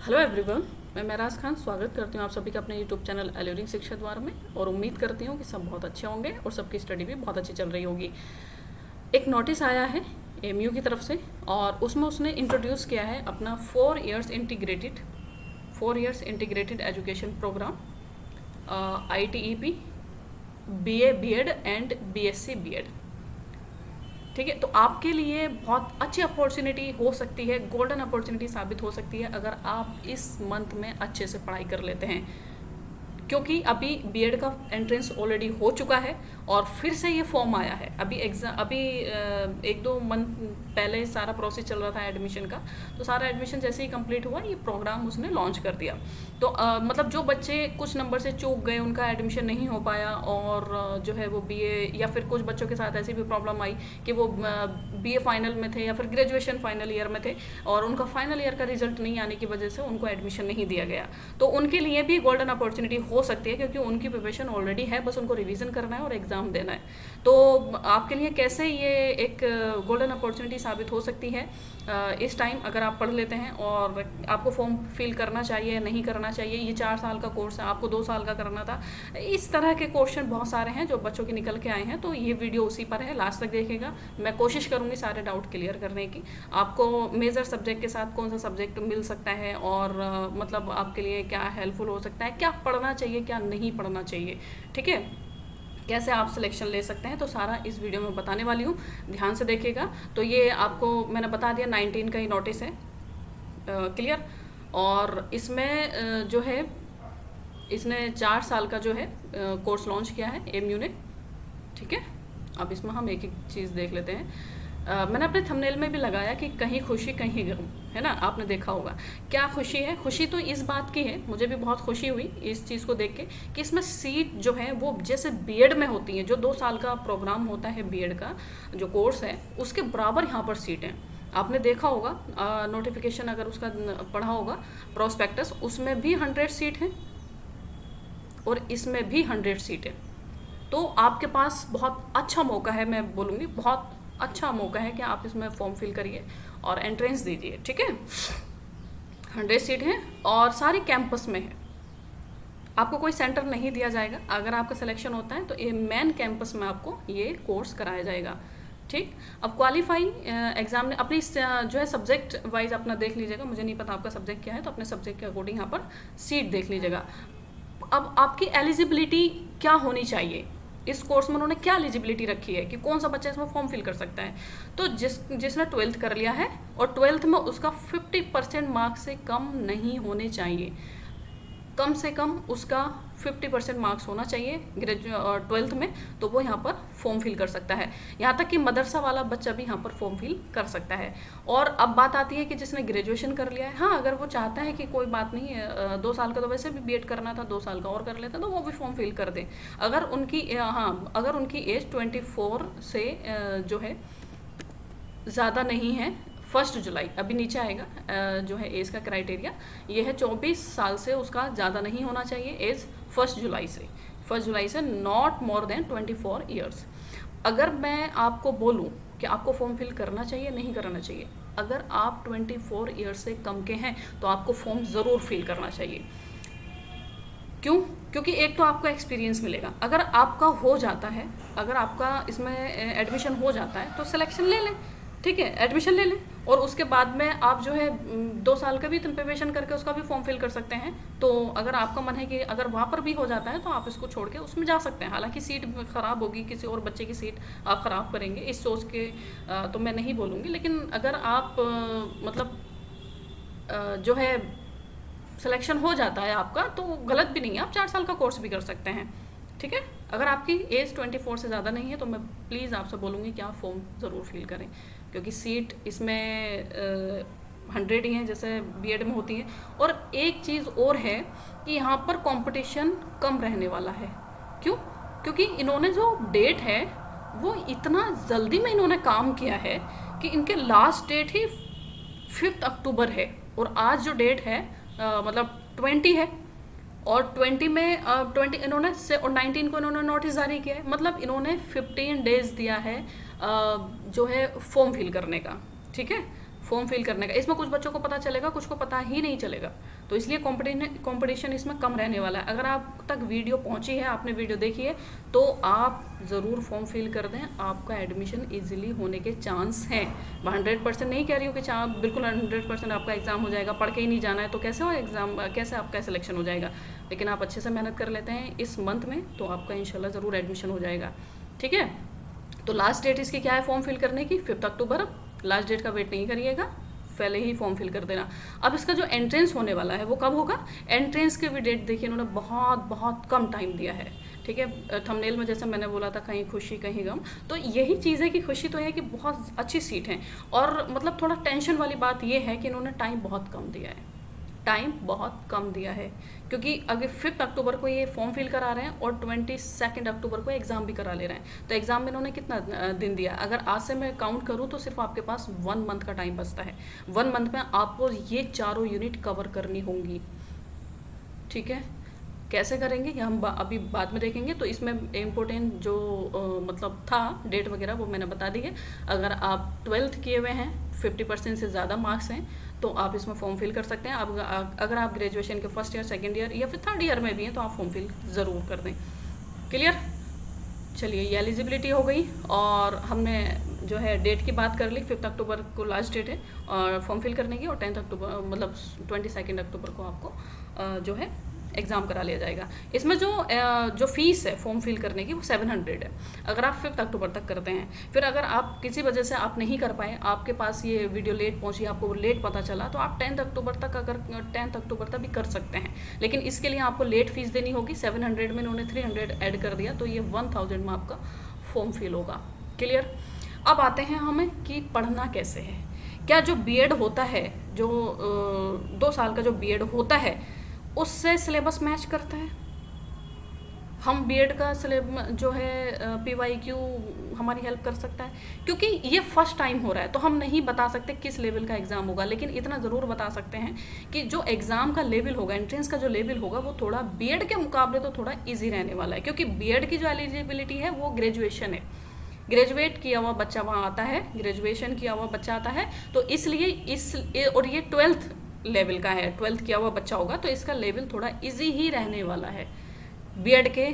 Hello everyone, मैं महराज खान स्वागत करती हूँ आप सभी का अपने यूट्यूब चैनल एल्यूरिंग शिक्षा द्वार में। और उम्मीद करती हूँ कि सब बहुत अच्छे होंगे और सबकी स्टडी भी बहुत अच्छी चल रही होगी। एक नोटिस आया है एमयू की तरफ से और उसमें उसने इंट्रोड्यूस किया है अपना 4 years integrated education program, ITEP, BA BEd and BSc BEd। ठीक है, तो आपके लिए बहुत अच्छी अपॉर्चुनिटी हो सकती है, गोल्डन अपॉर्चुनिटी साबित हो सकती है अगर आप इस मंथ में अच्छे से पढ़ाई कर लेते हैं, क्योंकि अभी बीएड का एंट्रेंस ऑलरेडी हो चुका है और फिर से ये फॉर्म आया है। अभी 1-2 मंथ पहले सारा प्रोसेस चल रहा था एडमिशन का, तो सारा एडमिशन जैसे ही कंप्लीट हुआ ये प्रोग्राम उसने लॉन्च कर दिया। तो मतलब जो बच्चे कुछ नंबर से चूक गए, उनका एडमिशन नहीं हो पाया और जो है वो बीए, या फिर कुछ बच्चों के साथ ऐसी भी प्रॉब्लम आई कि वो बीए फाइनल में थे या फिर ग्रेजुएशन फाइनल ईयर में थे और उनका फाइनल ईयर का रिजल्ट नहीं आने की वजह से उनको एडमिशन नहीं दिया गया, तो उनके लिए भी गोल्डन अपॉर्चुनिटी हो सकती है, क्योंकि उनकी प्रिपरेशन ऑलरेडी है, बस उनको रिवीजन करना है और एग्ज़ाम देना है। तो आपके लिए कैसे ये एक गोल्डन अपॉर्चुनिटी साबित हो सकती है इस टाइम अगर आप पढ़ लेते हैं, और आपको फॉर्म फिल करना चाहिए नहीं करना चाहिए, ये 4 साल का कोर्स है, आपको 2 साल का करना था, इस तरह के क्वेश्चन बहुत सारे हैं जो बच्चों के निकल के आए हैं। तो ये वीडियो उसी पर है, लास्ट तक देखेगा। मैं कोशिश करूँगी सारे डाउट क्लियर करने की। आपको मेजर सब्जेक्ट के साथ कौन सा सब्जेक्ट मिल सकता है और मतलब आपके लिए क्या हेल्पफुल हो सकता है, क्या पढ़ना चाहिए क्या नहीं पढ़ना चाहिए, ठीक है, कैसे आप सिलेक्शन ले सकते हैं, तो सारा इस वीडियो में बताने वाली हूँ, ध्यान से देखिएगा। तो ये आपको मैंने बता दिया 19 का ही नोटिस है, क्लियर। और इसमें जो है इसने 4 साल का जो है कोर्स लॉन्च किया है एमयू ने, ठीक है। अब इसमें हम एक एक चीज़ देख लेते हैं। मैंने अपने थंबनेल में भी लगाया कि कहीं खुशी कहीं गम, है ना, आपने देखा होगा। क्या खुशी है? खुशी तो इस बात की है, मुझे भी बहुत खुशी हुई इस चीज़ को देख के कि इसमें सीट जो है वो जैसे बीएड में होती हैं, जो 2 साल का प्रोग्राम होता है बीएड का जो कोर्स है, उसके बराबर यहाँ पर सीट हैं। आपने देखा होगा नोटिफिकेशन, अगर उसका पढ़ा होगा प्रोस्पेक्टस, उसमें भी 100 सीट हैं और इसमें भी 100 सीट है। तो आपके पास बहुत अच्छा मौका है, मैं बोलूँगी बहुत अच्छा मौका है कि आप इसमें फॉर्म फिल करिए और एंट्रेंस दीजिए, ठीक है। 100 सीट है और सारी कैंपस में है, आपको कोई सेंटर नहीं दिया जाएगा। अगर आपका सिलेक्शन होता है तो ये मेन कैंपस में आपको ये कोर्स कराया जाएगा, ठीक। अब क्वालिफाई एग्जाम ने अपनी जो है सब्जेक्ट वाइज अपना देख लीजिएगा, मुझे नहीं पता आपका सब्जेक्ट क्या है, तो अपने सब्जेक्ट के अकॉर्डिंग यहाँ पर सीट देख लीजिएगा। अब आपकी एलिजिबिलिटी क्या होनी चाहिए, इस कोर्स में उन्होंने क्या एलिजिबिलिटी रखी है कि कौन सा बच्चा इसमें फॉर्म फिल कर सकता है। तो जिसने 12th कर लिया है और 12th में उसका 50% मार्क्स से कम नहीं होने चाहिए, कम से कम उसका 50% मार्क्स होना चाहिए 12th में, तो वो यहाँ पर फॉर्म फिल कर सकता है। यहाँ तक कि मदरसा वाला बच्चा भी यहाँ पर फॉर्म फिल कर सकता है। और अब बात आती है कि जिसने ग्रेजुएशन कर लिया है, हाँ, अगर वो चाहता है कि कोई बात नहीं है, 2 साल का तो वैसे भी बीएड करना था, 2 साल का और कर लेता, तो वो भी फॉर्म फिल कर दे। अगर उनकी एज 24 से जो है ज़्यादा नहीं है, 1 जुलाई अभी नीचे आएगा जो है एज का क्राइटेरिया, ये है 24 साल से उसका ज़्यादा नहीं होना चाहिए एज 1 जुलाई से नॉट मोर देन 24 ईयर्स। अगर मैं आपको बोलूँ कि आपको फॉर्म फिल करना चाहिए नहीं करना चाहिए, अगर आप 24 ईयर्स से कम के हैं तो आपको फॉर्म ज़रूर फिल करना चाहिए। क्यों? क्योंकि एक तो आपको एक्सपीरियंस मिलेगा। अगर आपका हो जाता है, अगर आपका इसमें एडमिशन हो जाता है तो सिलेक्शन ले लें, ठीक है, एडमिशन ले लें, और उसके बाद में आप जो है 2 साल का भी प्रिपरेशन करके उसका भी फॉर्म फिल कर सकते हैं। तो अगर आपका मन है कि अगर वहाँ पर भी हो जाता है तो आप इसको छोड़ के उसमें जा सकते हैं। हालांकि सीट ख़राब होगी, किसी और बच्चे की सीट आप ख़राब करेंगे, इस सोच के तो मैं नहीं बोलूँगी। लेकिन अगर आप मतलब जो है सिलेक्शन हो जाता है आपका, तो गलत भी नहीं है, आप 4 साल का कोर्स भी कर सकते हैं, ठीक है। अगर आपकी एज 24 से ज़्यादा नहीं है तो मैं प्लीज़ आपसे बोलूँगी कि आप फॉर्म ज़रूर फिल करें, क्योंकि सीट इसमें 100 ही हैं जैसे बीएड में होती है। और एक चीज़ और है कि यहाँ पर कंपटीशन कम रहने वाला है। क्यों? क्योंकि इन्होंने जो डेट है वो इतना जल्दी में इन्होंने काम किया है कि इनके लास्ट डेट ही 5 अक्टूबर है, और आज जो डेट है मतलब 20 है, और 20 में 20 इन्होंने से और 19 को इन्होंने नोटिस जारी किया है, मतलब इन्होंने 15 डेज दिया है जो है फॉर्म फिल करने का, ठीक है। फॉर्म फिल करने का। इसमें कुछ बच्चों को पता चलेगा, कुछ को पता ही नहीं चलेगा, तो इसलिए कंपटीशन इसमें कम रहने वाला है। अगर आप तक वीडियो पहुंची है, आपने वीडियो देखी है, तो आप ज़रूर फॉर्म फिल कर दें, आपका एडमिशन इजीली होने के चांस हैं। 100% नहीं कह रही हूँ कि बिल्कुल 100% आपका एग्ज़ाम हो जाएगा, पढ़ के ही नहीं जाना है तो कैसे हो एग्ज़ाम, कैसे आपका सिलेक्शन हो जाएगा। लेकिन आप अच्छे से मेहनत कर लेते हैं इस मंथ में, तो आपका इंशाल्लाह ज़रूर एडमिशन हो जाएगा। ठीक है, तो लास्ट डेट इसकी क्या है फॉर्म फिल करने की? 5 अक्टूबर। लास्ट डेट का वेट नहीं करिएगा, पहले ही फॉर्म फिल कर देना। अब इसका जो एंट्रेंस होने वाला है वो कब होगा? एंट्रेंस की भी डेट देखिए, इन्होंने बहुत बहुत कम टाइम दिया है। ठीक है, थंबनेल में जैसे मैंने बोला था, कहीं खुशी कहीं गम, तो यही चीज़ है कि खुशी तो है कि बहुत अच्छी सीट है, और मतलब थोड़ा टेंशन वाली बात ये है कि इन्होंने टाइम बहुत कम दिया है, टाइम बहुत कम दिया है, क्योंकि अगर 5 अक्टूबर को ये फॉर्म फिल करा रहे हैं और 22 अक्टूबर को एग्ज़ाम भी करा ले रहे हैं, तो एग्ज़ाम में इन्होंने कितना दिन दिया? अगर आज से मैं काउंट करूँ तो सिर्फ आपके पास 1 मंथ का टाइम बचता है। 1 मंथ में आपको ये चारों यूनिट कवर करनी होंगी। ठीक है, कैसे करेंगे ये हम अभी बाद में देखेंगे। तो इसमें इम्पोर्टेंट जो मतलब था डेट वगैरह वो मैंने बता दी है। अगर आप 12th किए हुए हैं, 50% से ज़्यादा मार्क्स हैं, तो आप इसमें फॉर्म फिल कर सकते हैं। अगर आप ग्रेजुएशन के फर्स्ट ईयर, सेकेंड ईयर या फिर थर्ड ईयर में भी हैं, तो आप फॉर्म फिल ज़रूर कर दें। क्लियर? चलिए, ये एलिजिबिलिटी हो गई, और हमने जो है डेट की बात कर ली। 5 अक्टूबर को लास्ट डेट है और फॉर्म फिल करने की, और 10 अक्टूबर मतलब 22 अक्टूबर को आपको जो है एग्ज़ाम करा लिया जाएगा। इसमें जो फ़ीस है फॉर्म फिल करने की वो 700 है, अगर आप 5 अक्टूबर तक करते हैं। फिर अगर आप किसी वजह से आप नहीं कर पाए, आपके पास ये वीडियो लेट पहुंची, आपको लेट पता चला, तो आप 10 अक्टूबर तक, अगर 10 अक्टूबर तक भी कर सकते हैं। लेकिन इसके लिए आपको लेट फीस देनी होगी। 700 में इन्होंने 300 ऐड कर दिया, तो ये 1000 में आपका फॉर्म फिल होगा। क्लियर? अब आते हैं हमें कि पढ़ना कैसे है। क्या जो बीएड होता है, जो 2 साल का जो बीएड होता है, उससे सिलेबस मैच करता है? हम बीएड का सिलेबस जो है पीवाईक्यू हमारी हेल्प कर सकता है? क्योंकि ये फर्स्ट टाइम हो रहा है, तो हम नहीं बता सकते किस लेवल का एग्ज़ाम होगा, लेकिन इतना ज़रूर बता सकते हैं कि जो एग्ज़ाम का लेवल होगा, एंट्रेंस का जो लेवल होगा, वो थोड़ा बीएड के मुकाबले तो थोड़ा ईजी रहने वाला है। क्योंकि बीएड की जो एलिजिबिलिटी है वो ग्रेजुएशन है, ग्रेजुएट किया हुआ बच्चा वहाँ आता है, ग्रेजुएशन किया हुआ बच्चा आता है, तो इसलिए और ये 12th लेवल का है, 12th किया हुआ बच्चा होगा, तो इसका लेवल थोड़ा इजी ही रहने वाला है बीएड के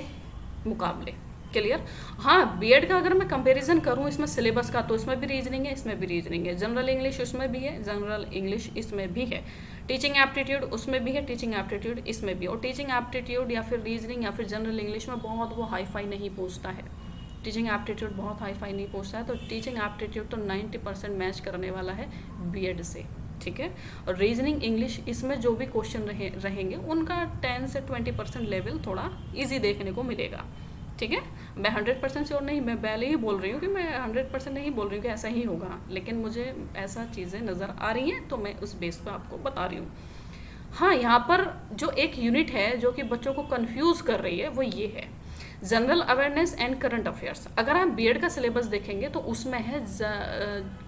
मुकाबले। क्लियर? हाँ, बीएड का अगर मैं कंपैरिजन करूँ इसमें सिलेबस का, तो इसमें भी रीजनिंग है, इसमें भी रीजनिंग है, जनरल इंग्लिश उसमें भी है, जनरल इंग्लिश इसमें भी है, टीचिंग एप्टीट्यूड उसमें भी है, टीचिंग एप्टीट्यूड इसमें भी। और टीचिंग एप्टीट्यूड या फिर रीजनिंग या फिर जनरल इंग्लिश में बहुत वो हाई फाई नहीं पूछता है, टीचिंग एप्टीट्यूड बहुत हाई फाई नहीं पूछता है। तो टीचिंग एप्टीट्यूड तो 90% मैच करने वाला है बीएड से। ठीक है, और रीजनिंग इंग्लिश इसमें जो भी क्वेश्चन रहेंगे उनका 10 से 20% लेवल थोड़ा इजी देखने को मिलेगा। ठीक है, मैं 100% श्योर नहीं, मैं पहले ही बोल रही हूँ कि मैं 100% नहीं बोल रही हूँ कि ऐसा ही होगा, लेकिन मुझे ऐसा चीज़ें नज़र आ रही हैं, तो मैं उस बेस पर आपको बता रही हूँ। हाँ, यहाँ पर जो एक यूनिट है जो कि बच्चों को कंफ्यूज कर रही है वो ये है, general awareness and current affairs. अगर आप बीएड का सिलेबस देखेंगे तो उसमें है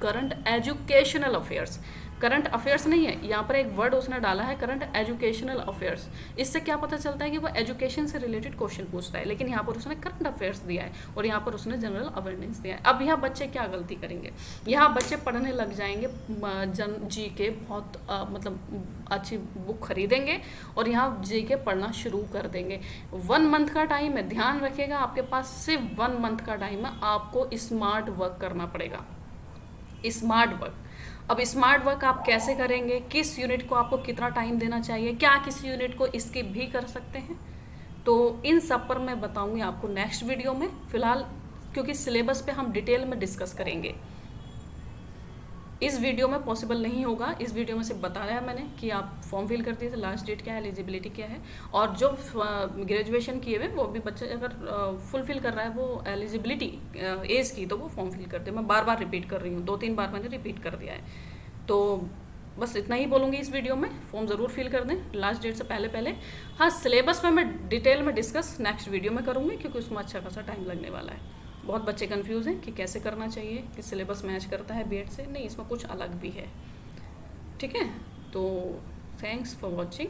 current educational affairs, current affairs नहीं है, यहाँ पर एक वर्ड उसने डाला है करंट एजुकेशनल अफेयर्स। इससे क्या पता चलता है कि वो एजुकेशन से रिलेटेड क्वेश्चन पूछता है, लेकिन यहाँ पर उसने करंट अफेयर्स दिया है और यहाँ पर उसने जनरल अवेयरनेस दिया है। अब यहाँ बच्चे क्या गलती करेंगे, यहाँ बच्चे पढ़ने लग जाएंगे जी के बहुत मतलब अच्छी बुक खरीदेंगे और यहाँ जी के पढ़ना शुरू कर देंगे। 1 मंथ का टाइम है, ध्यान रखिएगा, आपके पास सिर्फ 1 मंथ का टाइम है, आपको स्मार्ट वर्क करना पड़ेगा, स्मार्ट वर्क। अब स्मार्ट वर्क आप कैसे करेंगे, किस यूनिट को आपको कितना टाइम देना चाहिए, क्या किसी यूनिट को स्किप भी कर सकते हैं, तो इन सब पर मैं बताऊंगी आपको नेक्स्ट वीडियो में। फिलहाल क्योंकि सिलेबस पे हम डिटेल में डिस्कस करेंगे, इस वीडियो में पॉसिबल नहीं होगा। इस वीडियो में सिर्फ बताया मैंने कि आप फॉर्म फिल कर दिए थे, लास्ट डेट क्या है, एलिजिबिलिटी क्या है, और जो ग्रेजुएशन किए हुए वो भी बच्चे अगर फुलफिल कर रहा है वो एलिजिबिलिटी एज की, तो वो फॉर्म फिल कर दे। मैं बार बार रिपीट कर रही हूँ, 2-3 बार मैंने रिपीट कर दिया है, तो बस इतना ही बोलूँगी इस वीडियो में। फॉर्म ज़रूर फिल कर दें लास्ट डेट से पहले पहले। हाँ, सिलेबस में मैं डिटेल में डिस्कस नेक्स्ट वीडियो में करूँगी, क्योंकि उसमें अच्छा खासा टाइम लगने वाला है। बहुत बच्चे कंफ्यूज हैं कि कैसे करना चाहिए, कि सिलेबस मैच करता है बीएड से, नहीं, इसमें कुछ अलग भी है। ठीक है, तो थैंक्स फॉर वॉचिंग।